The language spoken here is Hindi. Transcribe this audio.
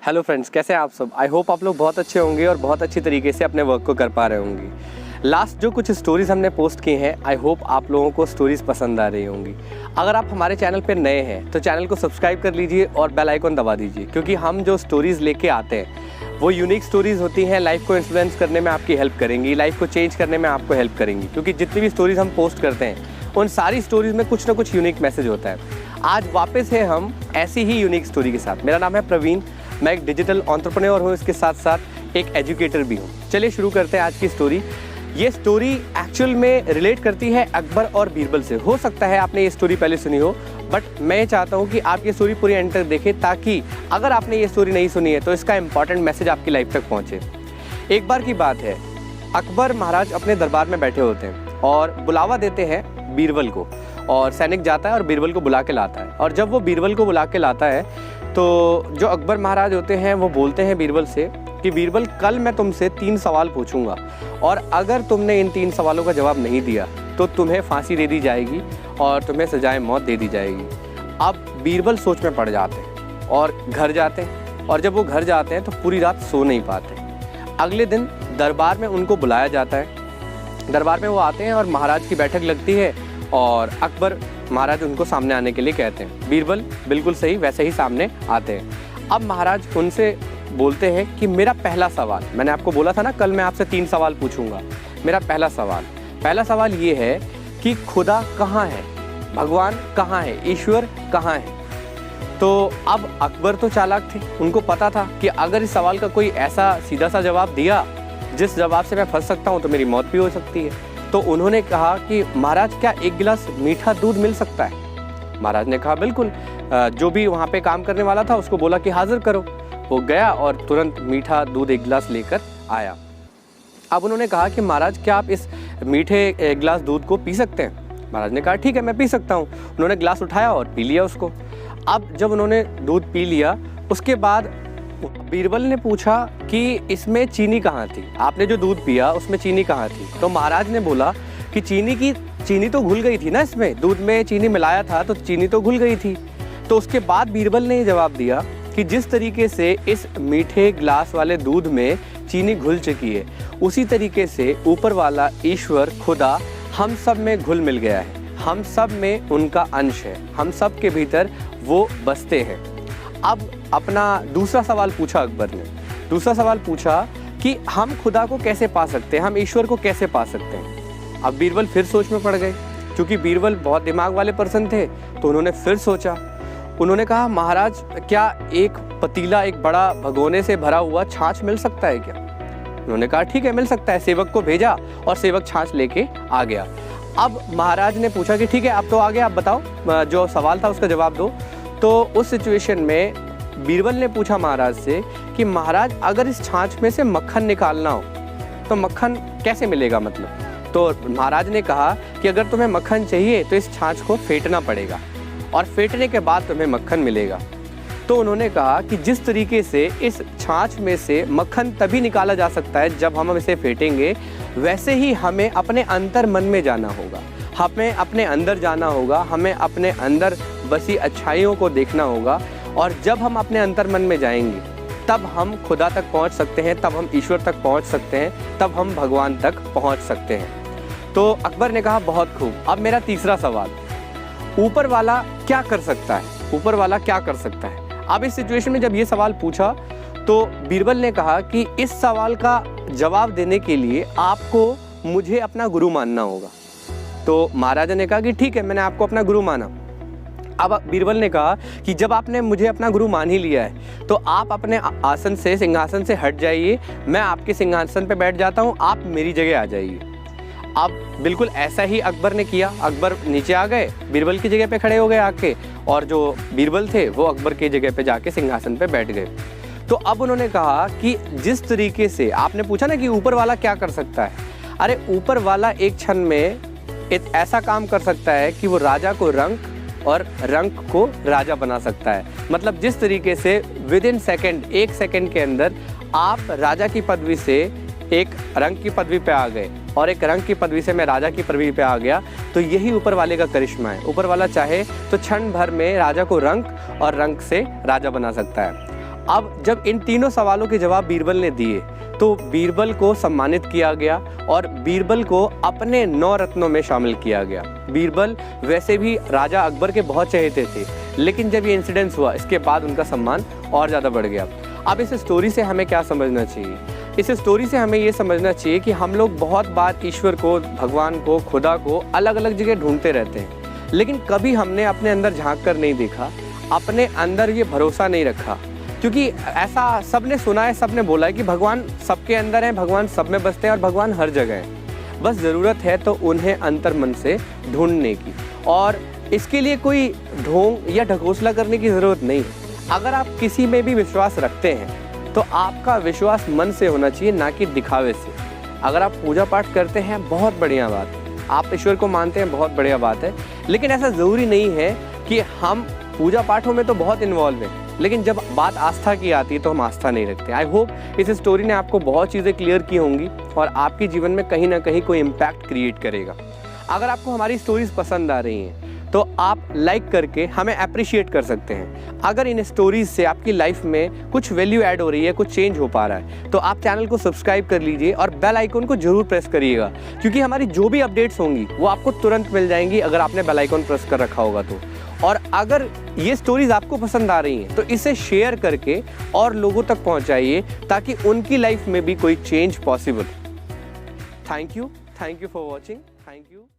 हेलो फ्रेंड्स, कैसे हैं आप सब। आई होप आप लोग बहुत अच्छे होंगे और बहुत अच्छी तरीके से अपने वर्क को कर पा रहे होंगे। लास्ट जो कुछ स्टोरीज़ हमने पोस्ट की हैं, आई होप आप लोगों को स्टोरीज़ पसंद आ रही होंगी। अगर आप हमारे चैनल पर नए हैं तो चैनल को सब्सक्राइब कर लीजिए और बेल आइकन दबा दीजिए, क्योंकि हम जो स्टोरीज़ लेके आते हैं वो यूनिक स्टोरीज़ होती हैं। लाइफ को इन्फ्लुएंस करने में आपकी हेल्प करेंगी, लाइफ को चेंज करने में आपको हेल्प करेंगी, क्योंकि जितनी भी स्टोरीज़ हम पोस्ट करते हैं उन सारी स्टोरीज़ में कुछ ना कुछ यूनिक मैसेज होता है। आज वापस है हम ऐसी ही यूनिक स्टोरी के साथ। मेरा नाम है प्रवीण, मैं एक डिजिटल एंटरप्रेन्योर हूँ, इसके साथ साथ एक एजुकेटर भी हूँ। चलिए शुरू करते हैं आज की स्टोरी। ये स्टोरी एक्चुअल में रिलेट करती है अकबर और बीरबल से। हो सकता है आपने ये स्टोरी पहले सुनी हो, बट मैं चाहता हूँ कि आप ये स्टोरी पूरी एंड तक देखें, ताकि अगर आपने ये स्टोरी नहीं सुनी है तो इसका इंपॉर्टेंट मैसेज आपकी लाइफ तक पहुँचे। एक बार की बात है, अकबर महाराज अपने दरबार में बैठे होते हैं और बुलावा देते हैं बीरबल को, और सैनिक जाता है और बीरबल को बुला के लाता है। और जब वो बीरबल को बुला के लाता है तो जो अकबर महाराज होते हैं वो बोलते हैं बीरबल से कि बीरबल, कल मैं तुमसे 3 सवाल पूछूंगा और अगर तुमने इन 3 सवालों का जवाब नहीं दिया तो तुम्हें फांसी दे दी जाएगी और तुम्हें सजाए मौत दे दी जाएगी। अब बीरबल सोच में पड़ जाते हैं और घर जाते हैं, और जब वो घर जाते हैं तो पूरी रात सो नहीं पाते। अगले दिन दरबार में उनको बुलाया जाता है। दरबार में वो आते हैं और महाराज की बैठक लगती है और अकबर महाराज उनको सामने आने के लिए कहते हैं। बीरबल बिल्कुल सही वैसे ही सामने आते हैं। अब महाराज उनसे बोलते हैं कि मेरा पहला सवाल, मैंने आपको बोला था ना कल मैं आपसे 3 सवाल पूछूंगा। मेरा पहला सवाल ये है कि खुदा कहाँ है, भगवान कहाँ है, ईश्वर कहाँ है। तो अब अकबर तो चालाक थे, उनको पता था कि अगर इस सवाल का कोई ऐसा सीधा सा जवाब दिया जिस जवाब से मैं फंस सकता हूँ तो मेरी मौत भी हो सकती है। तो उन्होंने कहा कि महाराज, क्या 1 गिलास मीठा दूध मिल सकता है। महाराज ने कहा बिल्कुल। जो भी वहाँ पे काम करने वाला था उसको बोला कि हाजिर करो। वो गया और तुरंत मीठा दूध 1 गिलास लेकर आया। अब उन्होंने कहा कि महाराज, क्या आप इस मीठे 1 गिलास दूध को पी सकते हैं। महाराज ने कहा ठीक है, मैं पी सकता हूँ। उन्होंने गिलास उठाया और पी लिया उसको। अब जब उन्होंने दूध पी लिया उसके बाद बीरबल ने पूछा कि इसमें चीनी कहाँ थी, आपने जो दूध पिया उसमें चीनी कहाँ थी। तो महाराज ने बोला कि चीनी तो घुल गई थी ना, इसमें दूध में चीनी मिलाया था तो चीनी तो घुल गई थी। तो उसके बाद बीरबल ने जवाब दिया कि जिस तरीके से इस मीठे गिलास वाले दूध में चीनी घुल चुकी है, उसी तरीके से ऊपर वाला ईश्वर खुदा हम सब में घुल मिल गया है। हम सब में उनका अंश है, हम सब के भीतर वो बसते हैं। अब अपना दूसरा सवाल पूछा अकबर ने। दूसरा सवाल पूछा कि हम खुदा को कैसे पा सकते हैं, हम ईश्वर को कैसे पा सकते हैं। अब बीरबल फिर सोच में पड़ गए, क्योंकि बीरबल बहुत दिमाग वाले पर्सन थे। तो उन्होंने फिर सोचा। उन्होंने कहा, महाराज, क्या एक पतीला, एक बड़ा भगोने से भरा हुआ छाछ मिल सकता है क्या। उन्होंने कहा ठीक है, मिल सकता है। सेवक को भेजा और सेवक छाछ लेके आ गया। अब महाराज ने पूछा कि ठीक है, अब तो आ गया, आप बताओ जो सवाल था उसका जवाब दो। तो उस सिचुएशन में बीरबल ने पूछा महाराज से कि महाराज, अगर इस छाछ में से मक्खन निकालना हो तो मक्खन कैसे मिलेगा, मतलब। तो महाराज ने कहा कि अगर तुम्हें मक्खन चाहिए तो इस छाछ को फेंटना पड़ेगा और फेंटने के बाद तुम्हें मक्खन मिलेगा। तो उन्होंने कहा कि जिस तरीके से इस छाछ में से मक्खन तभी निकाला जा सकता है जब हम इसे फेंटेंगे, वैसे ही हमें अपने अंतर मन में जाना होगा, हमें अपने अंदर जाना होगा, हमें अपने अंदर बसी अच्छाइयों को देखना होगा। और जब हम अपने अंतर मन में जाएंगे तब हम खुदा तक पहुंच सकते हैं, तब हम ईश्वर तक पहुंच सकते हैं, तब हम भगवान तक पहुंच सकते हैं। तो अकबर ने कहा बहुत खूब। अब मेरा तीसरा सवाल, ऊपर वाला क्या कर सकता है, ऊपर वाला क्या कर सकता है। अब इस सिचुएशन में जब ये सवाल पूछा तो बीरबल ने कहा कि इस सवाल का जवाब देने के लिए आपको मुझे अपना गुरु मानना होगा। तो महाराजा ने कहा कि ठीक है, मैंने आपको अपना गुरु माना। अब बीरबल ने कहा कि जब आपने मुझे अपना गुरु मान ही लिया है तो आप अपने आसन से, सिंहासन से हट जाइए, मैं आपके सिंहासन पे बैठ जाता हूँ, आप मेरी जगह आ जाइए। अब बिल्कुल ऐसा ही अकबर ने किया। अकबर नीचे आ गए, बीरबल की जगह पे खड़े हो गए आके, और जो बीरबल थे वो अकबर की जगह पे जाके सिंहासन पे बैठ गए। तो अब उन्होंने कहा कि जिस तरीके से आपने पूछा ना कि ऊपर वाला क्या कर सकता है, अरे ऊपर वाला एक क्षण में एक ऐसा काम कर सकता है कि वो राजा को रंक और रंक को राजा बना सकता है। मतलब जिस तरीके से विद इन सेकेंड, 1 सेकेंड के अंदर आप राजा की पदवी से एक रंक की पदवी पे आ गए और एक रंक की पदवी से मैं राजा की पदवी पे आ गया, तो यही ऊपर वाले का करिश्मा है। ऊपर वाला चाहे तो क्षण भर में राजा को रंक और रंक से राजा बना सकता है। अब जब इन तीनों सवालों के जवाब बीरबल ने दिए तो बीरबल को सम्मानित किया गया और बीरबल को अपने 9 रत्नों में शामिल किया गया। बीरबल वैसे भी राजा अकबर के बहुत चहेते थे, लेकिन जब ये इंसिडेंस हुआ इसके बाद उनका सम्मान और ज़्यादा बढ़ गया। अब इस स्टोरी से हमें क्या समझना चाहिए? इस स्टोरी से हमें ये समझना चाहिए कि हम लोग बहुत बार ईश्वर को, भगवान को, खुदा को अलग अलग जगह ढूंढते रहते हैं, लेकिन कभी हमने अपने अंदर झांक कर नहीं देखा, अपने अंदर ये भरोसा नहीं रखा। क्योंकि ऐसा सबने सुना है, सबने बोला है कि भगवान सबके अंदर है, भगवान सब में बसते हैं और भगवान हर जगह है। बस ज़रूरत है तो उन्हें अंतर मन से ढूंढने की, और इसके लिए कोई ढोंग या ढकोसला करने की ज़रूरत नहीं। अगर आप किसी में भी विश्वास रखते हैं तो आपका विश्वास मन से होना चाहिए, ना कि दिखावे से। अगर आप पूजा पाठ करते हैं बहुत बढ़िया बात है, आप ईश्वर को मानते हैं बहुत बढ़िया बात है, लेकिन ऐसा ज़रूरी नहीं है कि हम पूजा पाठों में तो बहुत इन्वॉल्व हैं, लेकिन जब बात आस्था की आती है तो हम आस्था नहीं रखते। आई होप इस स्टोरी ने आपको बहुत चीज़ें क्लियर की होंगी और आपके जीवन में कहीं ना कहीं कोई इम्पैक्ट क्रिएट करेगा। अगर आपको हमारी स्टोरीज पसंद आ रही हैं तो आप लाइक करके हमें अप्रिशिएट कर सकते हैं। अगर इन स्टोरीज से आपकी लाइफ में कुछ वैल्यू ऐड हो रही है, कुछ चेंज हो पा रहा है, तो आप चैनल को सब्सक्राइब कर लीजिए और बेल आइकन को जरूर प्रेस करिएगा, क्योंकि हमारी जो भी अपडेट्स होंगी वो आपको तुरंत मिल जाएंगी अगर आपने बेल आइकन प्रेस कर रखा होगा तो। और अगर ये स्टोरीज आपको पसंद आ रही हैं तो इसे शेयर करके और लोगों तक पहुंचाइए ताकि उनकी लाइफ में भी कोई change possible. Thank you for watching. Thank you.